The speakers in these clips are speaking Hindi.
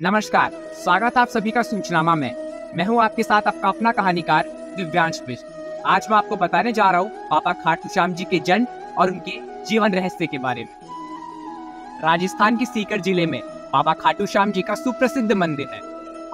नमस्कार, स्वागत है आप सभी का सूचनामा में। मैं हूं आपके साथ आपका अपना कहानीकार दिव्यांश बिष्ट। आज मैं आपको बताने जा रहा हूं बाबा खाटू श्याम जी के जन्म और उनके जीवन रहस्य के बारे में। राजस्थान के सीकर जिले में बाबा खाटू श्याम जी का सुप्रसिद्ध मंदिर है।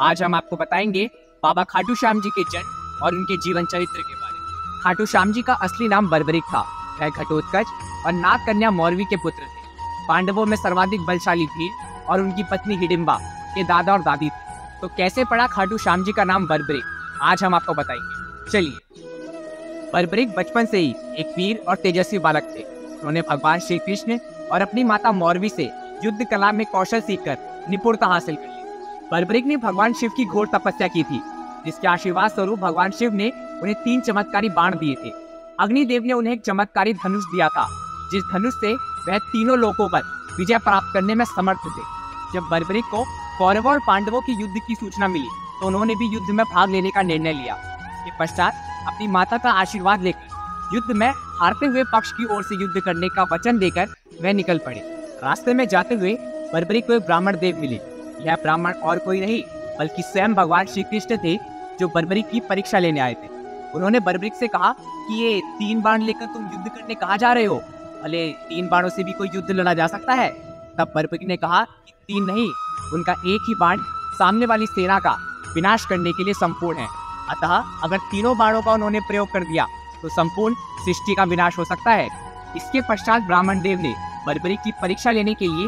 आज हम आपको बताएंगे बाबा खाटू श्याम जी के जन्म और उनके जीवन चरित्र के बारे में। खाटू श्याम जी का असली नाम बर्बरिक था। वह घटोत्कच और नाग कन्या मौरवी के पुत्र थे। पांडवों में सर्वाधिक बलशाली भील और उनकी पत्नी हिडिंबा के दादा और दादी थे। तो कैसे पड़ा खाटू श्याम जी का नाम बर्बरिक, आज हम आपको बताएंगे। चलिए। बर्बरिक बचपन से ही एक वीर और तेजस्वी बालक थे। उन्होंने भगवान श्री कृष्ण और अपनी माता मौरवी से युद्ध कला में कौशल सीखकर निपुणता हासिल कर ली। बर्बरिक ने भगवान शिव की घोर तपस्या की थी, जिसके आशीर्वाद स्वरूप भगवान शिव ने उन्हें 3 चमत्कारी बाण दिए थे। अग्निदेव ने उन्हें एक चमत्कारी धनुष दिया था, जिस धनुष से वह तीनों लोकों पर विजय प्राप्त करने में समर्थ थे। जब बर्बरिक को कौरवों और पांडवों की युद्ध की सूचना मिली तो उन्होंने भी युद्ध में भाग लेने का निर्णय लिया। इसके पश्चात अपनी माता का आशीर्वाद लेकर युद्ध में हारते हुए पक्ष की ओर से युद्ध करने का वचन देकर वह निकल पड़े। रास्ते में जाते हुए बर्बरिक को एक ब्राह्मण देव मिले। यह ब्राह्मण और कोई नहीं बल्कि स्वयं भगवान श्री कृष्ण थे, जो बर्बरिक की परीक्षा लेने आए थे। उन्होंने बर्बरिक से कहा कि ये 3 बाण लेकर तुम युद्ध करने कहाँ जा रहे हो? भले 3 बाणों से भी कोई युद्ध लड़ा जा सकता है। तब बर्बरिक ने कहा कि 3 नहीं, उनका एक ही बाण सामने वाली सेना का विनाश करने के लिए संपूर्ण है। अतः अगर तीनों बाणों का उन्होंने प्रयोग कर दिया तो संपूर्ण सृष्टि का विनाश हो सकता है। इसके पश्चात ब्राह्मण देव ने बर्बरिक की परीक्षा लेने के लिए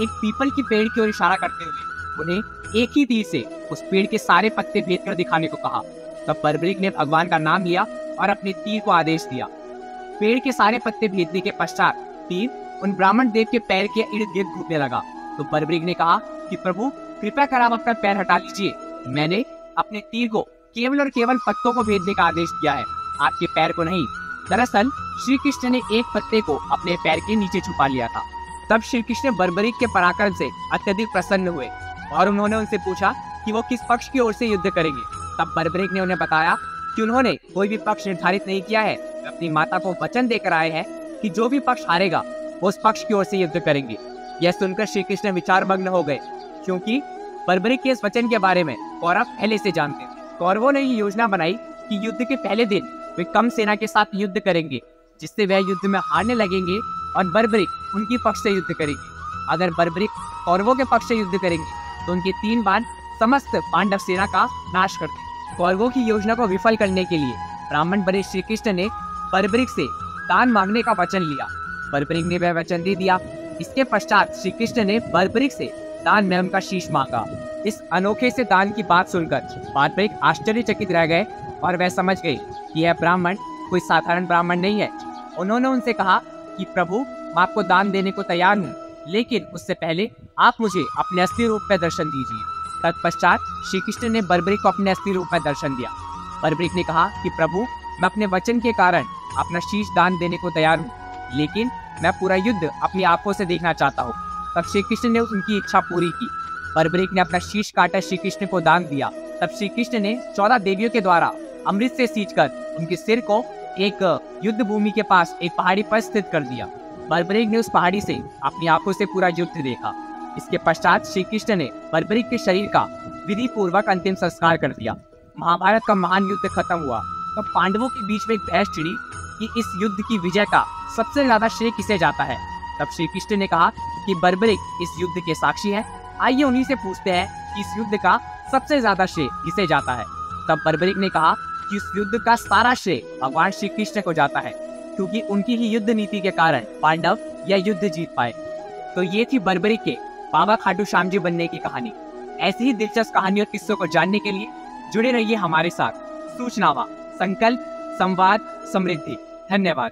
एक पीपल की पेड़ की ओर इशारा करते हुए उन्हें एक ही तीर से उस पेड़ के सारे पत्ते भेद कर दिखाने को कहा। तब बर्बरिक ने भगवान का नाम लिया और अपने तीर को आदेश दिया। पेड़ के सारे पत्ते भेदने के पश्चात तीर उन ब्राह्मण देव के पैर के इर्द गिर्द घूमने लगा। तो बर्बरिक ने कहा कि प्रभु कृपया कर आप अपना पैर हटा लीजिए। मैंने अपने तीर को केवल और केवल पत्तों को भेदने का आदेश दिया है, आपके पैर को नहीं। दरअसल श्री कृष्ण ने एक पत्ते को अपने पैर के नीचे छुपा लिया था। तब श्री कृष्ण बर्बरिक के पराक्रम से अत्यधिक प्रसन्न हुए और उन्होंने उनसे पूछा कि वो किस पक्ष की ओर से युद्ध करेंगे। तब बर्बरिक ने उन्हें बताया कि उन्होंने कोई भी पक्ष निर्धारित नहीं किया है। अपनी माता को वचन देकर आए हैं कि जो भी पक्ष हारेगा वो उस पक्ष की ओर से युद्ध करेंगे। यह सुनकर श्री कृष्ण विचारमग्न हो गए, क्योंकि बर्बरिक के इस वचन के बारे में कौरव पहले से जानते थे। कौरवों ने ये योजना बनाई कि युद्ध के पहले दिन वे कम सेना के साथ युद्ध करेंगे, जिससे वह युद्ध में हारने लगेंगे और बर्बरिक उनकी पक्ष से युद्ध करेंगे। अगर बर्बरिक कौरवों के पक्ष से युद्ध करेंगे तो उनके 3 बाण समस्त पांडव सेना का नाश कर देंगे। कौरवों की योजना को विफल करने के लिए ब्राह्मण बने श्री कृष्ण ने बर्बरिक से दान मांगने का वचन लिया। बर्बरिक ने वह वचन दे दिया। इसके पश्चात श्री कृष्ण ने बर्बरिक से दान में उनका शीश मांगा। इस अनोखे से दान की बात सुनकर बर्बरिक आश्चर्यचकित रह गए और वह समझ गए कि यह ब्राह्मण कोई साधारण ब्राह्मण नहीं है। उन्होंने उनसे कहा कि प्रभु, मैं आपको दान देने को तैयार हूँ, लेकिन उससे पहले आप मुझे अपने असली रूप में दर्शन दीजिए। तत्पश्चात श्री कृष्ण ने बर्बरिक को अपने असली रूप में दर्शन दिया। बर्बरिक ने कहा कि प्रभु, मैं अपने वचन के कारण अपना शीश दान देने को तैयार हूँ, लेकिन मैं पूरा युद्ध अपनी आंखों से देखना चाहता हूँ। तब श्री कृष्ण ने उनकी इच्छा पूरी की। बर्बरिक ने अपना शीश काटा श्री कृष्ण को दान दिया। तब श्री कृष्ण ने 14 देवियों के द्वारा अमृत से सींचकर उनके सिर को एक युद्ध भूमि के पास एक पहाड़ी पर स्थित कर दिया। बर्बरिक ने उस पहाड़ी से अपनी आंखों से पूरा युद्ध देखा। इसके पश्चात श्री कृष्ण ने बर्बरिक के शरीर का विधि पूर्वक अंतिम संस्कार कर दिया। महाभारत का महान युद्ध खत्म हुआ। तब पांडवों के बीच में एक बहस छिड़ी कि इस युद्ध की विजय का सबसे ज्यादा श्रेय किसे जाता है। तब श्री कृष्ण ने कहा कि बर्बरिक इस युद्ध के साक्षी है। आइए उन्हीं से पूछते हैं कि इस युद्ध का सबसे ज्यादा श्रेय किसे जाता है। तब बर्बरिक ने कहा कि इस युद्ध का सारा श्रेय भगवान श्री कृष्ण को जाता है, क्योंकि उनकी ही युद्ध नीति के कारण पांडव यह युद्ध जीत पाए। तो ये थी बर्बरिक के बाबा खाटू श्याम जी बनने की कहानी। ऐसी ही दिलचस्प कहानी और किस्सों को जानने के लिए जुड़े रहिए हमारे साथ। सूचनामा, संकल्प, संवाद, समृद्धि। धन्यवाद।